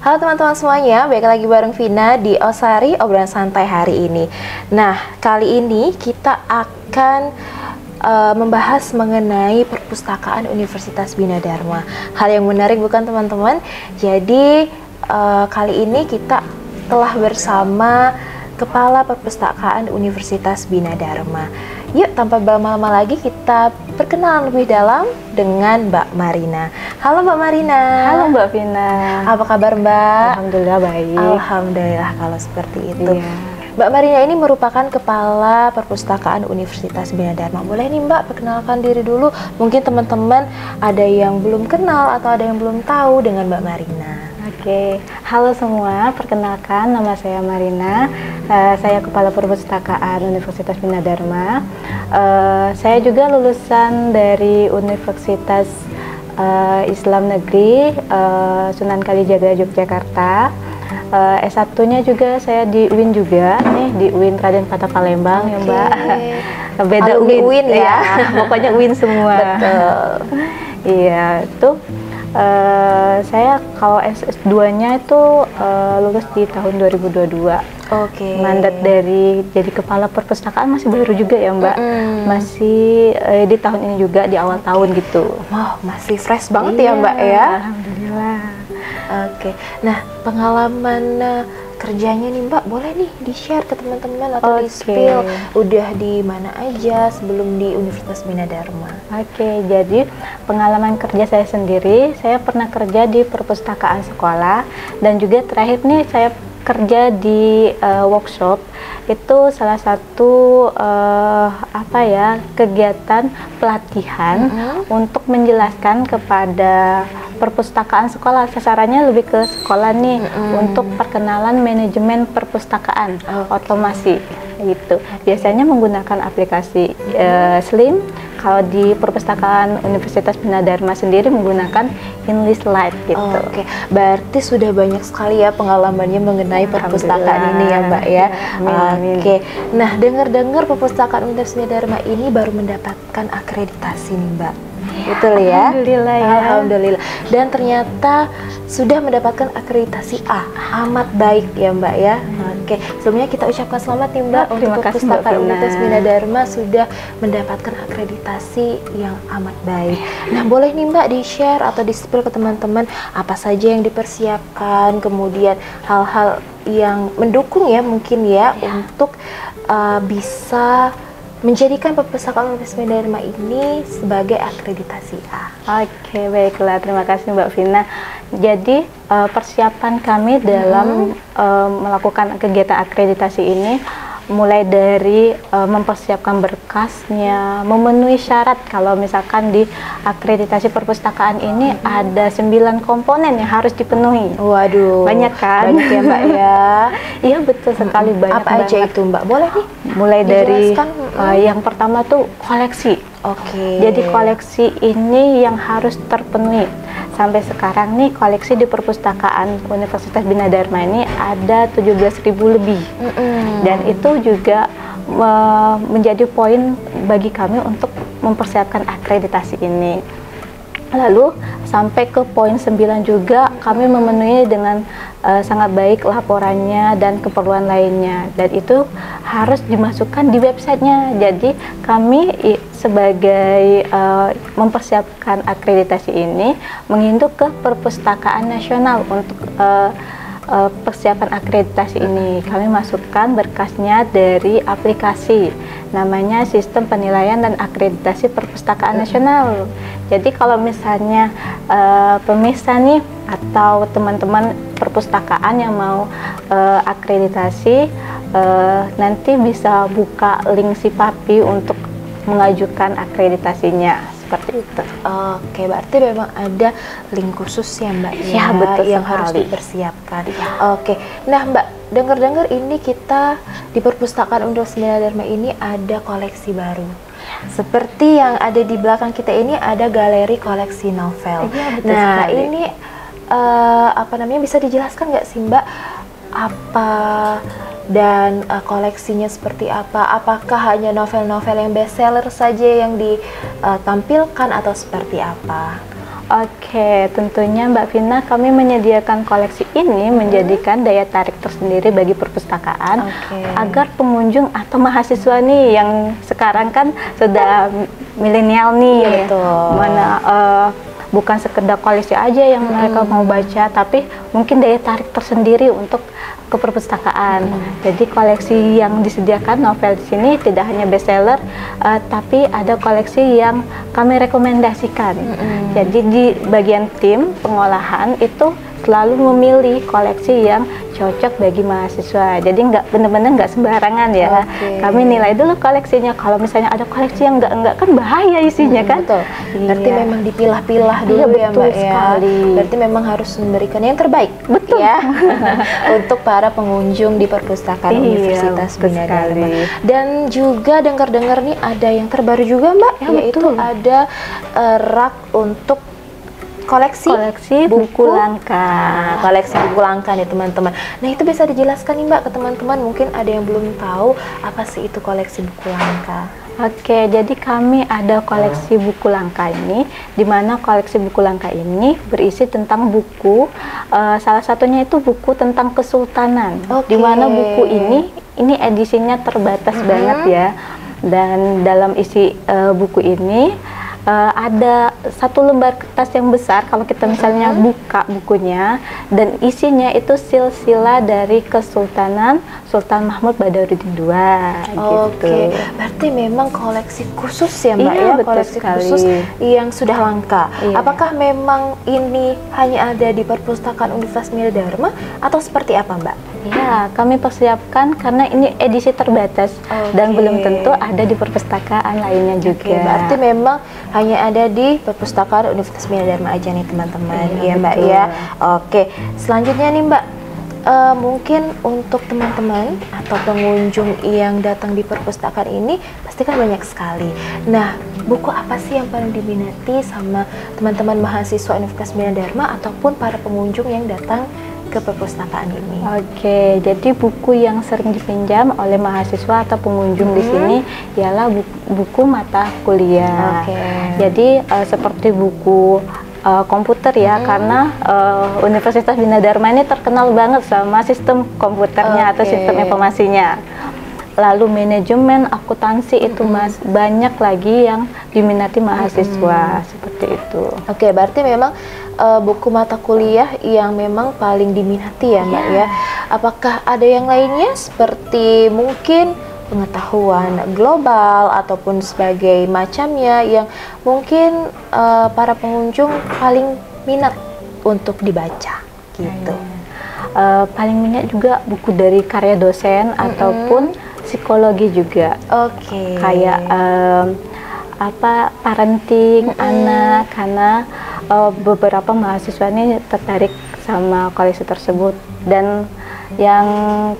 Halo teman-teman semuanya, balik lagi bareng Vina di Osari Obrolan Santai hari ini. Nah, kali ini kita akan membahas mengenai perpustakaan Universitas Bina Dharma. Hal yang menarik bukan teman-teman? Jadi kali ini kita telah bersama Kepala Perpustakaan Universitas Bina Dharma. Yuk, tanpa berlama-lama lagi kita perkenalan lebih dalam dengan Mbak Marina. Halo Mbak Marina. Halo Mbak Vina. Apa kabar Mbak? Alhamdulillah baik. Alhamdulillah kalau seperti itu. Iya. Mbak Marina ini merupakan Kepala Perpustakaan Universitas Bina Dharma. Boleh nih Mbak perkenalkan diri dulu. Mungkin teman-teman ada yang belum kenal atau ada yang belum tahu dengan Mbak Marina. Oke, halo semua. Perkenalkan, nama saya Marina. Saya Kepala Perpustakaan Universitas Bina Dharma. Saya juga lulusan dari Universitas Islam Negeri Sunan Kalijaga Yogyakarta. S1-nya juga saya di UIN juga, nih di UIN Raden Fatah Palembang. Ya Mbak. Beda UIN ya. Pokoknya UIN semua. Betul. Iya, itu saya kalau S2-nya itu lulus di tahun 2022. Oke. Mandat dari jadi Kepala Perpustakaan masih baru juga ya Mbak. Masih di tahun ini juga, di awal tahun gitu. Wow, masih fresh banget ya Mbak ya. Alhamdulillah. Oke. Nah, pengalaman kerjanya nih Mbak, boleh nih di-share ke teman-teman atau di-spill udah di mana aja sebelum di Universitas Bina Dharma. Oke, jadi pengalaman kerja saya sendiri, saya pernah kerja di perpustakaan sekolah dan juga terakhir nih saya kerja di workshop. Itu salah satu kegiatan pelatihan untuk menjelaskan kepada perpustakaan sekolah. Sasarannya lebih ke sekolah nih, untuk perkenalan manajemen perpustakaan otomasi gitu. Biasanya menggunakan aplikasi Slim. Kalau di perpustakaan Universitas Bina Dharma sendiri menggunakan Enlist Lite gitu. Oke, berarti sudah banyak sekali ya pengalamannya mengenai perpustakaan ini ya Mbak ya. Oke, nah dengar-dengar perpustakaan Universitas Bina Dharma ini baru mendapatkan akreditasi nih Mbak. Betul ya? Alhamdulillah ya. Alhamdulillah. Dan ternyata sudah mendapatkan akreditasi A. Amat baik ya Mbak ya. Oke, sebelumnya kita ucapkan selamat nih Mbak untuk perpustakaan Universitas Bina Dharma sudah mendapatkan akreditasi yang amat baik. Nah, boleh nih Mbak di-share atau di-spill ke teman-teman apa saja yang dipersiapkan, kemudian hal-hal yang mendukung ya mungkin ya untuk bisa menjadikan perpustakaan Universitas Bina Dharma ini sebagai akreditasi A. Oke, baiklah. Terima kasih Mbak Vina. Jadi persiapan kami dalam melakukan kegiatan akreditasi ini mulai dari mempersiapkan berkasnya, memenuhi syarat. Kalau misalkan di akreditasi perpustakaan ini ada 9 komponen yang harus dipenuhi. Waduh, banyak kan? Banyak ya Mbak ya. Iya betul sekali, banyak Apa aja itu Mbak? Boleh nih? Mulai dari yang pertama tuh koleksi. Oke. Jadi koleksi ini yang harus terpenuhi. Sampai sekarang nih koleksi di perpustakaan Universitas Bina Dharma ini ada 17.000 lebih. Dan itu juga menjadi poin bagi kami untuk mempersiapkan akreditasi ini. Lalu sampai ke poin 9 juga kami memenuhi dengan sangat baik laporannya dan keperluan lainnya, dan itu harus dimasukkan di websitenya. Jadi kami sebagai mempersiapkan akreditasi ini menginduk ke Perpustakaan Nasional untuk persiapan akreditasi ini. Kami masukkan berkasnya dari aplikasi namanya Sistem Penilaian dan Akreditasi Perpustakaan Nasional. Jadi kalau misalnya pemirsa nih atau teman-teman perpustakaan yang mau akreditasi, nanti bisa buka link Sipapi untuk mengajukan akreditasinya. Seperti itu. Oke, berarti memang ada link khusus ya Mbak ya, betul yang sekali. harus dipersiapkan. Oke, nah Mbak, dengar-dengar ini kita di perpustakaan Universitas Bina Dharma ini ada koleksi baru. Seperti yang ada di belakang kita ini ada galeri koleksi novel. Betul nah, sekali. ini bisa dijelaskan nggak sih Mbak apa dan koleksinya seperti apa? Apakah hanya novel-novel yang bestseller saja yang ditampilkan atau seperti apa? Oke, tentunya Mbak Vina, kami menyediakan koleksi ini menjadikan daya tarik tersendiri bagi perpustakaan agar pengunjung atau mahasiswa nih yang sekarang kan sudah milenial nih, mana bukan sekedar koleksi aja yang mereka mau baca, tapi mungkin daya tarik tersendiri untuk ke perpustakaan. Jadi koleksi yang disediakan novel di sini tidak hanya bestseller, tapi ada koleksi yang kami rekomendasikan. Jadi di bagian tim pengolahan itu selalu memilih koleksi yang cocok bagi mahasiswa. Jadi nggak benar-benar nggak sembarangan ya. Kami nilai dulu koleksinya. Kalau misalnya ada koleksi yang nggak kan bahaya isinya kan. Betul. Berarti memang dipilah-pilah dulu ya Mbak ya. Berarti memang harus memberikan yang terbaik. Betul. Ya. Untuk para pengunjung di perpustakaan Universitas Bina Dharma. Dan juga dengar-dengar nih ada yang terbaru juga Mbak, yaitu ada rak untuk koleksi buku langka. Koleksi buku langka nih teman-teman. Nah itu bisa dijelaskan nih Mbak ke teman-teman, mungkin ada yang belum tahu apa sih itu koleksi buku langka. Oke, jadi kami ada koleksi buku langka ini, di mana koleksi buku langka ini berisi tentang buku, salah satunya itu buku tentang kesultanan, di mana buku ini edisinya terbatas banget ya, dan dalam isi buku ini ada satu lembar kertas yang besar. Kalau kita misalnya buka bukunya, dan isinya itu silsilah dari Kesultanan Sultan Mahmud Badarudin II. Gitu. Berarti memang koleksi khusus ya Mbak ya, koleksi khusus yang sudah langka. Apakah memang ini hanya ada di perpustakaan Universitas Bina Dharma atau seperti apa Mbak? Ya, kami persiapkan karena ini edisi terbatas dan belum tentu ada di perpustakaan lainnya juga. Berarti memang hanya ada di perpustakaan Universitas Bina Dharma aja nih teman-teman, ya Mbak ya. Selanjutnya nih Mbak, mungkin untuk teman-teman atau pengunjung yang datang di perpustakaan ini pasti kan banyak sekali. Nah, buku apa sih yang paling diminati sama teman-teman mahasiswa Universitas Bina Dharma ataupun para pengunjung yang datang ke perpustakaan ini? Jadi buku yang sering dipinjam oleh mahasiswa atau pengunjung di sini ialah buku mata kuliah. Jadi seperti buku komputer ya, karena Universitas Bina Dharma ini terkenal banget sama sistem komputernya atau sistem informasinya. Lalu manajemen, akuntansi itu banyak lagi yang diminati mahasiswa seperti itu. Berarti memang buku mata kuliah yang memang paling diminati ya Mbak ya. Apakah ada yang lainnya seperti mungkin pengetahuan global ataupun sebagai macamnya yang mungkin para pengunjung paling minat untuk dibaca gitu? Paling minat juga buku dari karya dosen ataupun psikologi juga. Kayak parenting anak, karena beberapa mahasiswa ini tertarik sama koleksi tersebut. Dan yang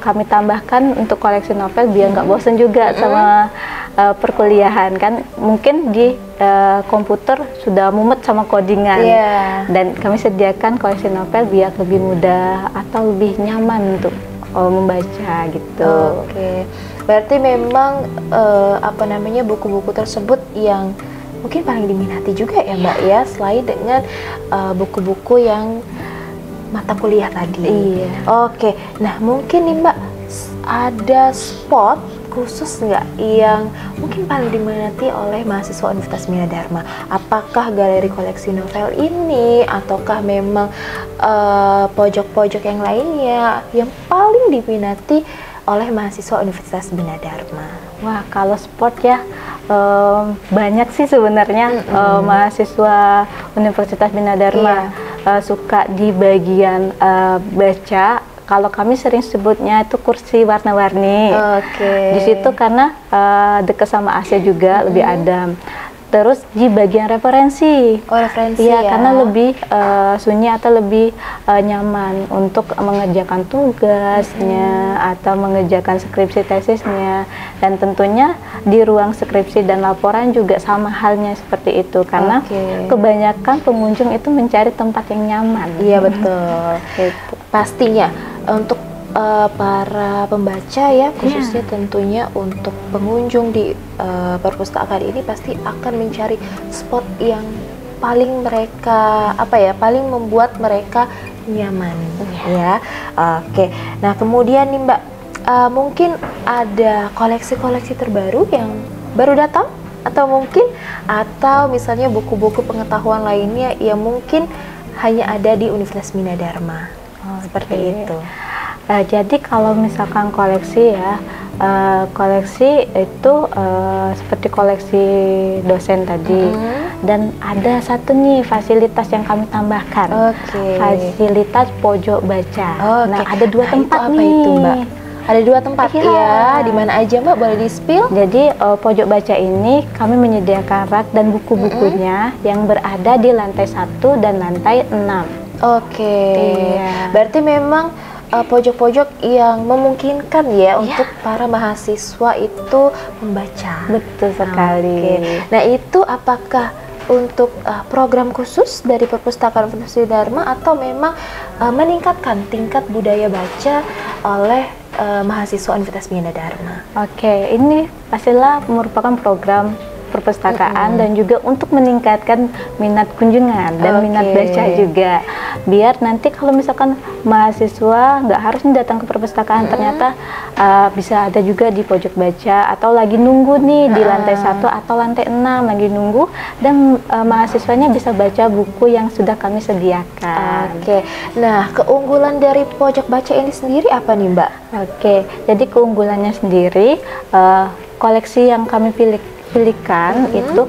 kami tambahkan untuk koleksi novel biar nggak bosan juga sama perkuliahan kan, mungkin di komputer sudah mumet sama codingan, dan kami sediakan koleksi novel biar lebih mudah atau lebih nyaman untuk membaca gitu. Berarti memang buku-buku tersebut yang mungkin paling diminati juga ya Mbak ya, selain dengan buku-buku yang mata kuliah tadi. Nah mungkin nih Mbak, ada spot khusus nggak yang mungkin paling diminati oleh mahasiswa Universitas Bina Dharma? Apakah galeri koleksi novel ini, ataukah memang pojok-pojok yang lainnya yang paling diminati oleh mahasiswa Universitas Bina Dharma? Wah, kalau sport ya banyak sih sebenarnya mahasiswa Universitas Bina Dharma suka di bagian baca. Kalau kami sering sebutnya itu kursi warna-warni. Di situ karena dekat sama AC juga, lebih adem. Terus di bagian referensi. Ya, karena lebih sunyi atau lebih nyaman untuk mengerjakan tugasnya atau mengerjakan skripsi tesisnya. Dan tentunya di ruang skripsi dan laporan juga sama halnya seperti itu, karena kebanyakan pengunjung itu mencari tempat yang nyaman. Iya betul. Pastinya untuk para pembaca ya, khususnya tentunya untuk pengunjung di perpustakaan ini pasti akan mencari spot yang paling mereka paling membuat mereka nyaman ya. Oke. Nah, kemudian nih Mbak, mungkin ada koleksi-koleksi terbaru yang baru datang atau misalnya buku-buku pengetahuan lainnya yang mungkin hanya ada di Universitas Bina Dharma. Seperti itu. Jadi kalau misalkan koleksi ya, koleksi itu seperti koleksi dosen tadi, dan ada satu nih fasilitas yang kami tambahkan, fasilitas pojok baca. Nah, ada dua tempat nih. Itu, Mbak? Ada dua tempat ya, di mana aja Mbak, boleh di-spill? Jadi pojok baca ini kami menyediakan rak dan buku-bukunya yang berada di lantai 1 dan lantai 6. Berarti memang pojok-pojok yang memungkinkan ya untuk para mahasiswa itu membaca. Betul sekali. Nah, itu apakah untuk program khusus dari Perpustakaan Universitas Dharma atau memang meningkatkan tingkat budaya baca oleh mahasiswa Universitas Bina Dharma? Ini pastilah merupakan program perpustakaan dan juga untuk meningkatkan minat kunjungan dan minat baca juga, biar nanti kalau misalkan mahasiswa nggak harus datang ke perpustakaan, ternyata bisa ada juga di pojok baca, atau lagi nunggu nih di lantai 1 atau lantai 6 lagi nunggu, dan mahasiswanya bisa baca buku yang sudah kami sediakan. Nah, keunggulan dari pojok baca ini sendiri apa nih Mbak? Jadi keunggulannya sendiri, koleksi yang kami pilihkan itu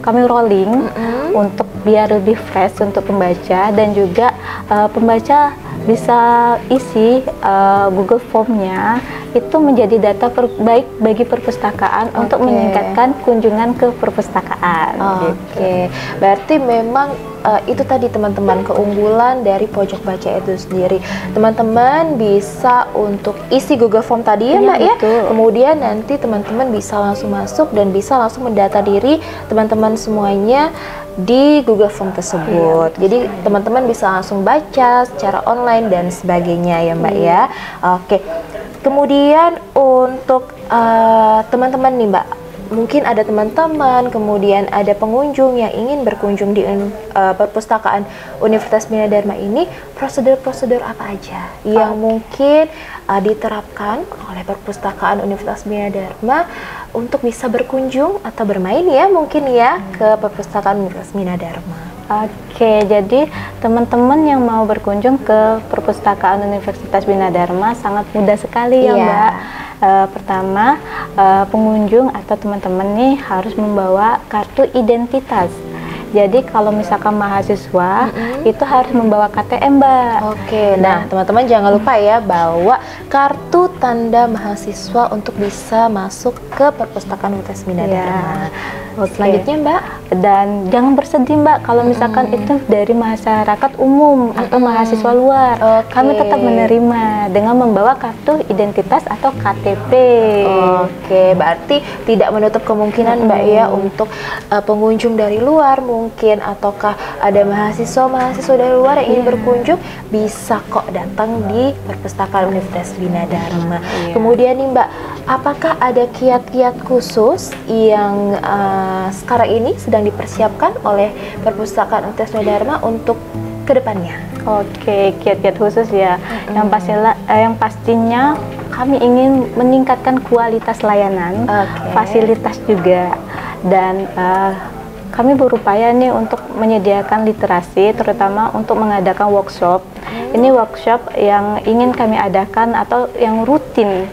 kami rolling untuk biar lebih fresh untuk pembaca, dan juga pembaca bisa isi Google Form-nya itu menjadi data baik bagi perpustakaan untuk meningkatkan kunjungan ke perpustakaan. Berarti memang itu tadi teman-teman keunggulan dari pojok baca itu sendiri. Teman-teman bisa untuk isi Google Form tadi ya Mbak ya. Kemudian nanti teman-teman bisa langsung masuk dan bisa langsung mendata diri teman-teman semuanya di Google Form tersebut. Jadi teman-teman bisa langsung baca secara online dan sebagainya ya Mbak ya. Kemudian untuk teman-teman nih Mbak, mungkin ada teman-teman, kemudian ada pengunjung yang ingin berkunjung di Perpustakaan Universitas Bina Dharma ini, prosedur-prosedur apa aja yang mungkin diterapkan oleh Perpustakaan Universitas Bina Dharma untuk bisa berkunjung atau bermain ya mungkin ya ke Perpustakaan Universitas Bina Dharma? Jadi teman-teman yang mau berkunjung ke Perpustakaan Universitas Bina Dharma sangat mudah sekali ya Mbak. Pertama, pengunjung atau teman-teman nih harus membawa kartu identitas. Jadi kalau misalkan mahasiswa itu harus membawa KTM Mbak. Nah teman-teman jangan lupa ya bawa kartu tanda mahasiswa untuk bisa masuk ke Perpustakaan Universitas Bina Dharma. Selanjutnya Mbak, dan jangan bersedih Mbak kalau misalkan itu dari masyarakat umum atau mahasiswa luar, kami tetap menerima dengan membawa kartu identitas atau KTP. Berarti tidak menutup kemungkinan Mbak ya untuk pengunjung dari luar mungkin, ataukah ada mahasiswa dari luar yang ingin berkunjung, bisa kok datang di Perpustakaan Universitas Bina Dharma. Kemudian nih Mbak, apakah ada kiat-kiat khusus yang sekarang ini sedang dipersiapkan oleh Perpustakaan Universitas Bina Dharma untuk kedepannya? Kiat-kiat khusus ya. Yang pastinya kami ingin meningkatkan kualitas layanan, fasilitas juga, dan kami berupaya nih untuk menyediakan literasi, terutama untuk mengadakan workshop. Ini workshop yang ingin kami adakan atau yang rutin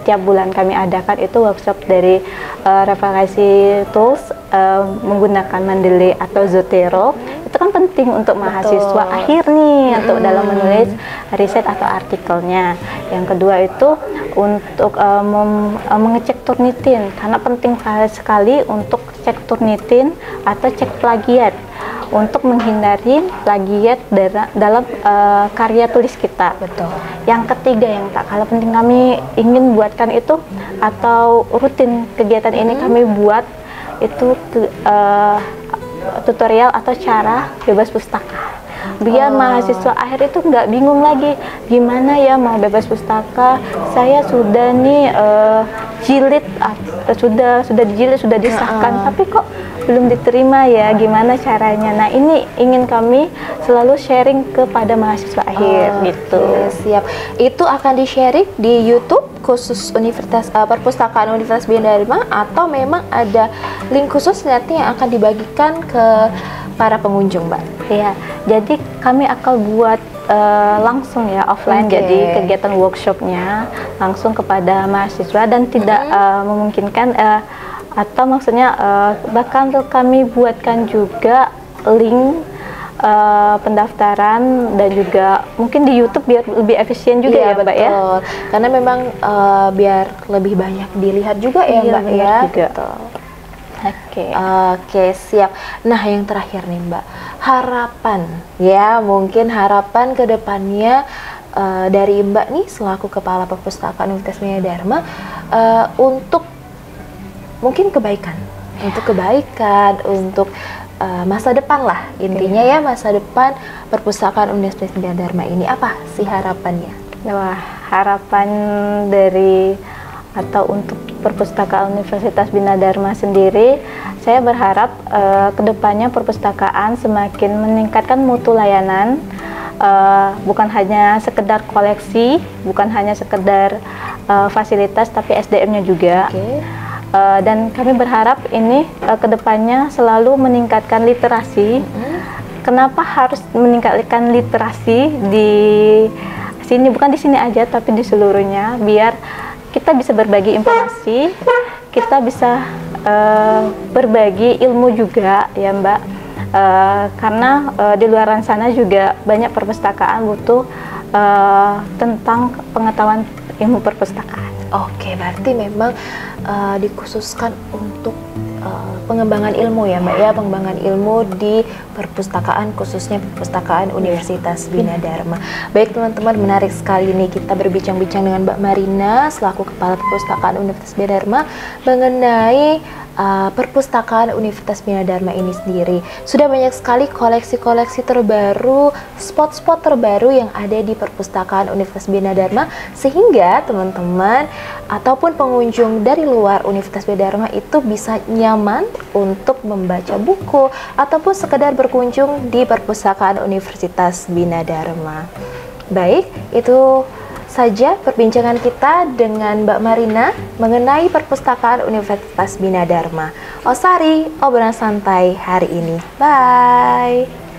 tiap bulan kami adakan, itu workshop dari referensi tools menggunakan Mendeley atau Zotero. Itu kan penting untuk mahasiswa akhir nih untuk dalam menulis riset atau artikelnya. Yang kedua itu untuk mengecek Turnitin, karena penting sekali untuk cek Turnitin atau cek plagiat untuk menghindari plagiat dalam karya tulis kita. Yang ketiga yang tak kalah penting kami ingin buatkan itu, atau rutin kegiatan ini kami buat itu tutorial atau cara bebas pustaka. biar mahasiswa akhir itu nggak bingung lagi gimana ya mau bebas pustaka, saya sudah nih jilid, sudah dijilid, sudah disahkan, tapi kok belum diterima ya, gimana caranya. Nah, ini ingin kami selalu sharing kepada mahasiswa akhir gitu. Siap. Itu akan di-sharing di YouTube khusus Universitas Perpustakaan Universitas Bina Dharma, atau memang ada link khusus nanti yang akan dibagikan ke para pengunjung, Mbak? Iya, jadi kami akan buat langsung ya, offline. Jadi kegiatan workshopnya langsung kepada mahasiswa dan tidak memungkinkan atau maksudnya bahkan kami buatkan juga link pendaftaran dan juga mungkin di YouTube biar lebih efisien juga ya Mbak ya. Karena memang biar lebih banyak dilihat juga ya Mbak ya. Oke, siap. Nah, yang terakhir nih Mbak, harapan ya, mungkin harapan ke depannya dari Mbak nih selaku Kepala Perpustakaan Universitas Bina Dharma untuk mungkin kebaikan, untuk masa depan lah intinya ya, masa depan Perpustakaan Universitas Bina Dharma ini apa sih harapannya? Wah, harapan dari atau untuk Perpustakaan Universitas Bina Dharma sendiri, saya berharap kedepannya perpustakaan semakin meningkatkan mutu layanan, bukan hanya sekedar koleksi, bukan hanya sekedar fasilitas, tapi SDM-nya juga. Dan kami berharap ini kedepannya selalu meningkatkan literasi. Kenapa harus meningkatkan literasi di sini? Bukan di sini aja, tapi di seluruhnya, biar kita bisa berbagi informasi, kita bisa berbagi ilmu juga ya Mbak. Karena di luar sana juga banyak perpustakaan butuh tentang pengetahuan ilmu perpustakaan. Oke, berarti memang dikhususkan untuk pengembangan ilmu ya Mbak ya, pengembangan ilmu di perpustakaan, khususnya Perpustakaan Universitas Bina Dharma. Baik teman-teman, menarik sekali nih kita berbincang-bincang dengan Mbak Marina selaku Kepala Perpustakaan Universitas Bina Dharma mengenai Perpustakaan Universitas Bina Dharma ini sendiri. Sudah banyak sekali koleksi-koleksi terbaru, spot-spot terbaru yang ada di Perpustakaan Universitas Bina Dharma, sehingga teman-teman ataupun pengunjung dari luar Universitas Bina Dharma itu bisa nyaman untuk membaca buku ataupun sekedar berkunjung di Perpustakaan Universitas Bina Dharma. Baik, itu saja perbincangan kita dengan Mbak Marina mengenai Perpustakaan Universitas Bina Dharma. Osari, obrolan santai hari ini. Bye!